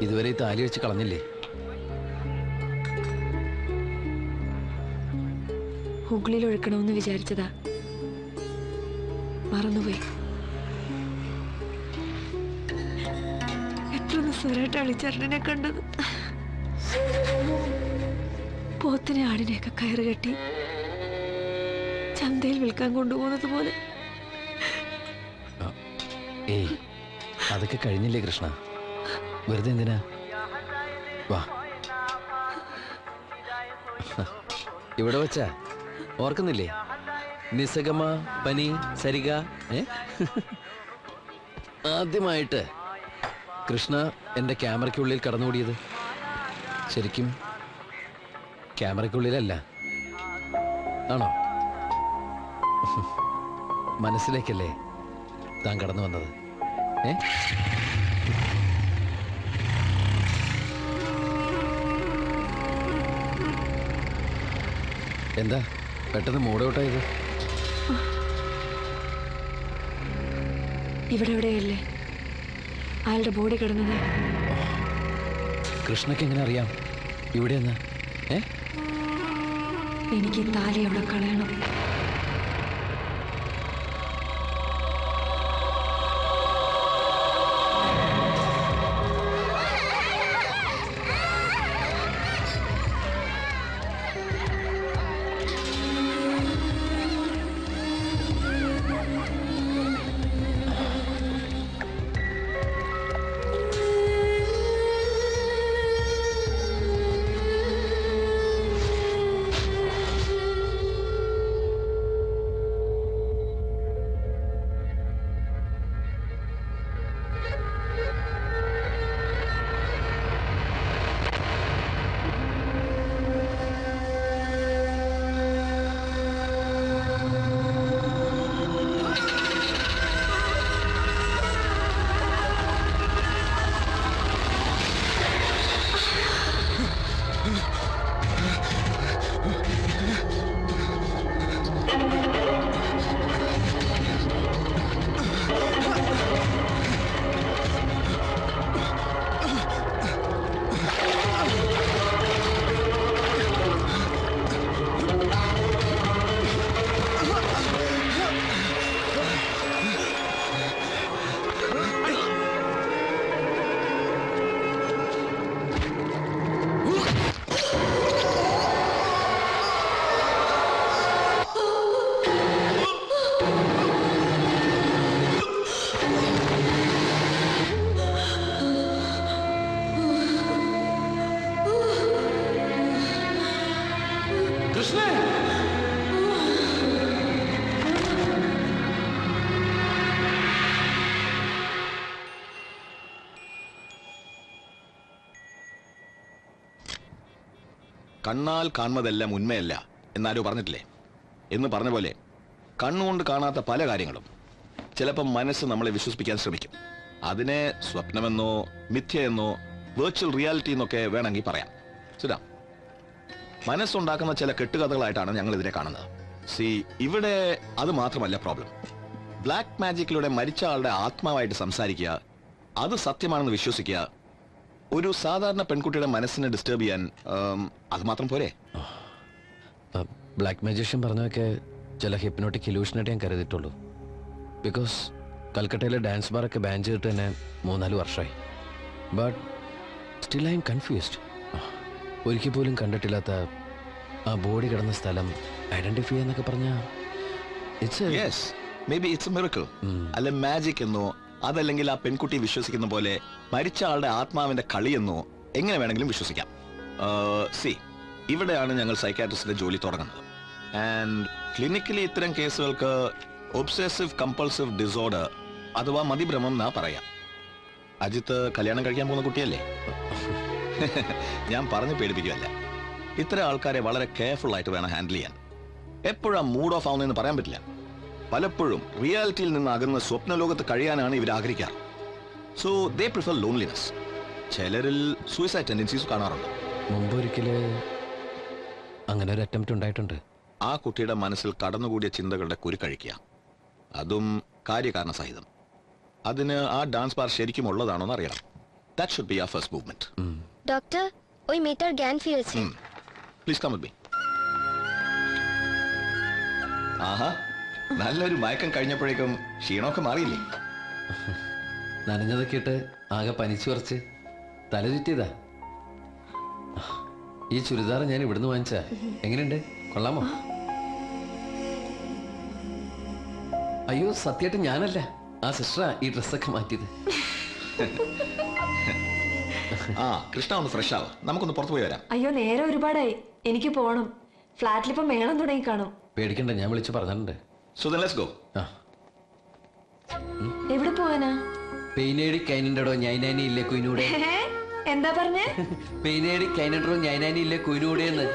ഇതുവരെ ഈ താലി വെച്ച് കളഞ്ഞില്ലേ? ഹുഗ്ലിയിൽ ഒഴുക്കണമെന്ന് വിചാരിച്ചതാ, മറന്നുപോയി. എത്ര നിസ്സാരമായിട്ടാണ് ഈ ചേട്ടനെ കണ്ടത്. പോത്തിനെ ആടിനെയൊക്കെ കയറ് കെട്ടി ചന്തയിൽ വിൽക്കാൻ കൊണ്ടുപോകുന്നത് പോലെ. ഏയ്, അതൊക്കെ കഴിഞ്ഞില്ലേ കൃഷ്ണ, വെറുതെ എന്തിനാ? വാ, ഇവിടെ വെച്ചാ ഓർക്കുന്നില്ലേ? നിസഗമ പനി സരിക. ആദ്യമായിട്ട് കൃഷ്ണ എൻ്റെ ക്യാമറയ്ക്കുള്ളിൽ കടന്നുകൂടിയത്. ശരിക്കും ക്യാമറയ്ക്കുള്ളിലല്ല, ആണോ? മനസ്സിലേക്കല്ലേ താൻ കടന്നു വന്നത്? എന്താ പെട്ടെന്ന് മൂഡ് ഔട്ടായത്? ഇവിടെ എവിടെയല്ലേ അയാളുടെ ബോഡി കിടന്നത്? കൃഷ്ണയ്ക്ക് എങ്ങനെ അറിയാം ഇവിടെയെന്ന്? എനിക്ക് താലി അവിടെ കളയണം. കണ്ണാൽ കാണുന്നതെല്ലാം ഉണ്മയല്ല എന്നാരോ പറഞ്ഞിട്ടില്ലേ? എന്ന് പറഞ്ഞ പോലെ കണ്ണുകൊണ്ട് കാണാത്ത പല കാര്യങ്ങളും ചിലപ്പോൾ മനസ്സ് നമ്മളെ വിശ്വസിപ്പിക്കാൻ ശ്രമിക്കും. അതിനെ സ്വപ്നമെന്നോ മിഥ്യയെന്നോ വെർച്വൽ റിയാലിറ്റി എന്നൊക്കെ വേണമെങ്കിൽ പറയാം. ശരിയാ, മനസ്സുണ്ടാക്കുന്ന ചില കെട്ടുകഥകളായിട്ടാണ് ഞങ്ങൾ ഇതിനെ കാണുന്നത്. ഇവിടെ അത് മാത്രമല്ല പ്രോബ്ലം. ബ്ലാക്ക് മാജിക്കിലൂടെ മരിച്ച ആളുടെ ആത്മാവായിട്ട് സംസാരിക്കുക, അത് സത്യമാണെന്ന് വിശ്വസിക്കുക, ഒരു സാധാരണ പെൺകുട്ടിയുടെ മനസ്സിനെ ഡിസ്റ്റർബ് ചെയ്യാൻ അത് മാത്രം പോരെ? ബ്ലാക്ക് മാജിഷ്യൻ പറഞ്ഞതൊക്കെ ചില ഹിപ്നോട്ടിക് ഇലൂഷനായിട്ട് ഞാൻ കരുതിയിട്ടുള്ളൂ. ബിക്കോസ് കൽക്കട്ടയിലെ ഡാൻസ് ബാറൊക്കെ ബാൻ ചെയ്തിട്ട് തന്നെ 3-4 വർഷമായി. But still I M confused. ഒരിക്കൽ പോലും കണ്ടിട്ടില്ലാത്ത ആ ബോഡി കിടന്ന സ്ഥലം ഐഡന്റിഫൈ ചെയ്യാന്നൊക്കെ പറഞ്ഞാൽ ഇറ്റ്സ് എ മിറക്കിൾ. അല്ലെ മാജിക് എന്നോ അതല്ലെങ്കിൽ ആ പെൺകുട്ടി വിശ്വസിക്കുന്ന പോലെ മരിച്ച ആളുടെ ആത്മാവിന്റെ കളിയെന്നോ എങ്ങനെ വേണമെങ്കിലും വിശ്വസിക്കാം. ഇവിടെയാണ് ഞങ്ങൾ സൈക്കാട്രിസ്റ്റിന്റെ ജോലി തുടങ്ങുന്നത്. ആൻഡ് ക്ലിനിക്കലി ഇത്തരം കേസുകൾക്ക് ഒബ്സെസീവ് കമ്പൾസീവ് ഡിസോർഡർ അഥവാ മതിഭ്രമം എന്നാ പറയാം. അജിത്ത് കല്യാണം കഴിക്കാൻ പോകുന്ന കുട്ടിയല്ലേ? ഞാൻ പറഞ്ഞു പേടിപ്പിക്കുകയല്ല. ഇത്തരം ആൾക്കാരെ വളരെ കെയർഫുൾ ആയിട്ട് വേണം ഹാൻഡിൽ ചെയ്യാൻ. എപ്പോഴാ മൂഡ് ഓഫ് ആവുന്നതെന്ന് പറയാൻ പറ്റില്ല. പലപ്പോഴും റിയാലിറ്റിയിൽ നിന്ന് അകന്ന് സ്വപ്നലോകത്ത് കഴിയാനാണ് ഇവർ ആഗ്രഹിക്കാറ്. So they prefer loneliness. ചിലരിൽ സൂയിസൈഡ് ടെൻഡൻസീസ് കാണാറുണ്ട്. മുമ്പൊരിക്കല് അങ്ങനെ ഒരു അറ്റംപ്റ്റ് ഉണ്ടായിട്ടുണ്ട്. ആ കുട്ടിയുടെ മനസ്സിൽ കടന്നുകൂടിയ ചിന്തകളുടെ കുരുക്കഴിക്കുക, അതും കാര്യകാരണ സഹിതം. അതിന് ആ ഡാൻസ് ബാർ ശരിക്കും ഉള്ളതാണോന്ന് അറിയണം. That should be our first movement. Doctor, we meet our GAN fields. Please come with me. ആഹാ, നല്ലൊരു മയക്കം കഴിഞ്ഞപ്പോഴേക്കും ക്ഷീണമൊക്കെ മാറിയില്ലേ? നനഞ്ഞതൊക്കെ ഇട്ട് ആകെ പനിച്ചു കുറച്ച് തല ചുറ്റിയതാ. ഈ ചുരിദാർ ഞാൻ ഇവിടുന്ന് വാങ്ങിച്ച എങ്ങനെയുണ്ട്, കൊള്ളാമോ? അയ്യോ സത്യമായിട്ട് ഞാനല്ല, ആ സിസ്റ്ററാ ഈ ഡ്രസ്സൊക്കെ മാറ്റിയത്. ആ കൃഷ്ണ ഒന്ന് ഫ്രഷ് ആവും, നമുക്കൊന്ന് പുറത്തു പോയി വരാം. അയ്യോ നേരെ ഒരുപാടായി, എനിക്ക് പോണം. ഫ്ലാറ്റിലിപ്പം മേളം തുടങ്ങി കാണും. പേടിക്കണ്ട, ഞാൻ വിളിച്ചു പറഞ്ഞിട്ടുണ്ട്. So then let's go. ആ എവിടെ പോവാനാ? പെയിനേടി കൈനണ്ടോ ഞാനാനി ഇല്ലേ കുയിനൂടെ. എന്താ പറഞ്ഞേ? പെയിനേടി കൈനണ്ടോ ഞാനാനി ഇല്ലേ കുയിനൂടെയെന്ന്.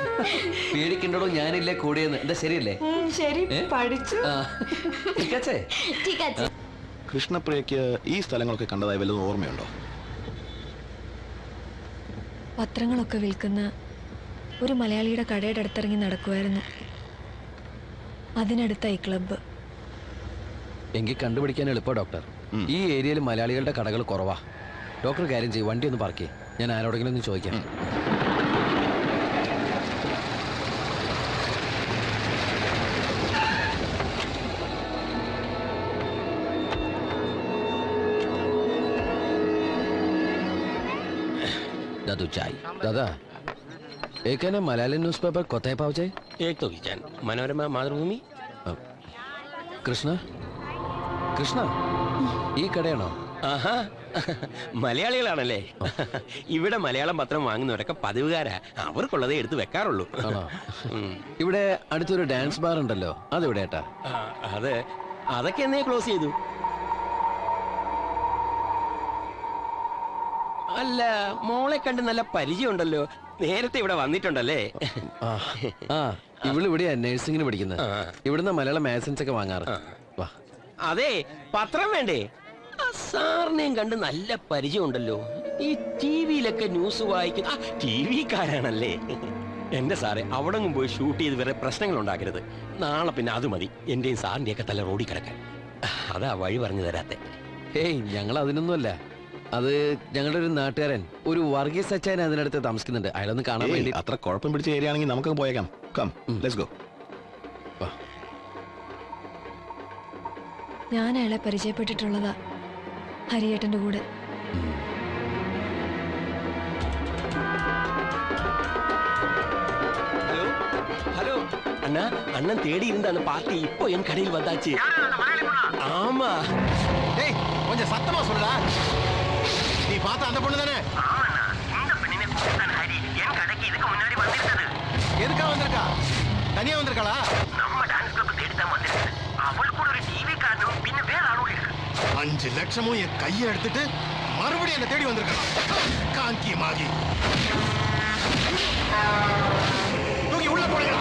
പേടിക്കണ്ടോ ഞാനില്ലേ കൂടെയെന്ന്. എന്താ ശരിയല്ലേ? ശരി, പഠിച്ചു. കൃഷ്ണപ്രിയക്ക് ഈ സ്ഥലങ്ങളൊക്കെ കണ്ടതായി വല്ലതും ഓർമ്മയുണ്ടോ? പത്രങ്ങളൊക്കെ വിൽക്കുന്ന ഒരു മലയാളിയുടെ കടയുടെ അടുത്തിറങ്ങി നടക്കുമായിരുന്നു. അതിനടുത്തായി ക്ലബ്ബ്. എങ്കിൽ കണ്ടുപിടിക്കാൻ എളുപ്പം ഡോക്ടർ. ഈ ഏരിയയിൽ മലയാളികളുടെ കടകൾ കുറവാ. ഡോക്ടർ കാര്യം ചെയ്യും, വണ്ടി ഒന്ന് പാർക്ക് ചെയ്യും. ഞാൻ ആരോടെങ്കിലും ഒന്ന് ചോദിക്കാം. दादू चाय दादा एक है ना मलयाली न्यूज़पेपर कोताही पाव जाए एक तो विजन मनोरमा मातृभूमि കൃഷ്ണ കൃഷ്ണ ഈ കടയാണോ? ആഹാ മലയാളികളാണല്ലേ. ഇവിടെ മലയാളം പത്രം വാങ്ങുന്നവരൊക്കെ പതിവുകാരാ, അവർക്കുള്ളതേ എടുത്ത് വെക്കാറുള്ളൂ. ഇവിടെ അടുത്തൊരു ഡാൻസ് ബാർ ഉണ്ടല്ലോ, അതെവിടെ ഏട്ടാ? അതൊക്കെ എന്നേ ക്ലോസ് ചെയ്തു. അല്ല, മോളെ കണ്ട് നല്ല പരിചയമുണ്ടല്ലോ, നേരത്തെ ഇവിടെ വന്നിട്ടുണ്ടല്ലേ? ഇവിടെയാ നഴ്സിംഗിന് പഠിക്കുന്നത്. ഇവിടുന്ന് മലയാളം മാഗസിൻസ് ഒക്കെ വാങ്ങാറ്. അതെ, പത്രം വേണ്ടേ? സാറിനെയും കണ്ട് നല്ല പരിചയമുണ്ടല്ലോ. ഈ ടി വിയിലൊക്കെ ന്യൂസ് വായിക്കുന്ന ടി വിക്കാരാണല്ലേ? എന്റെ സാറെ, അവിടെ പോയി ഷൂട്ട് ചെയ്ത് വേറെ പ്രശ്നങ്ങൾ ഉണ്ടാക്കരുത്. നാളെ പിന്നെ അത് മതി എന്റെയും സാറിന്റെ ഒക്കെ തല റോഡിൽ കിടക്കാൻ. അതാ വഴി പറഞ്ഞു തരാത്തെ. ഏയ് ഞങ്ങൾ അതിനൊന്നുമല്ല. അത് ഞങ്ങളുടെ ഒരു നാട്ടുകാരൻ, ഒരു വർഗീസ് അച്ചായൻ അതിനടുത്ത് താമസിക്കുന്നുണ്ട്. അയാളൊന്ന് കാണാൻ വേണ്ടി. അത്ര കുഴപ്പം പിടിച്ച ഏരിയ ആണെങ്കിൽ നമുക്ക് പോയേക്കാം. Come let's go. ഞാൻ അയാളെ പരിചയപ്പെട്ടിട്ടുള്ളതാ, ഹരിയേട്ടന്റെ കൂടെ. ഹലോ ഹലോ അണ്ണാ, അണ്ണൻ தேடி இருந்த அந்த பார்ட்டி இப்போ என் கடையில் வந்தாச்சு. ஆமா. டேய் கொஞ்சம் சத்தமா சொல்லுடா. நீ பார்த்த அந்த பொண்ணு தானே? ஆமாண்ணா, இந்த பெண்ணினை கூப்பிட்டான் ஹரி. என் கடைக்கு இதுக்கு முன்னாடி வந்திருந்தது. எதுக்கா வந்திருக்கா? தனியா வந்திருக்காளா? நம்ம டான்ஸ் கிளப் தேடி தான் வந்திருக்குது. அவள் கூட ஒரு டிவி காரணம் பின்ன வேற ஆளும் இருக்கு. 5 லட்சமும் என் கையை எடுத்துட்டு மறுபடியும் என்ன தேடி வந்திருக்கான். காங்கியமாகி தூக்கி உள்ள போடுங்க.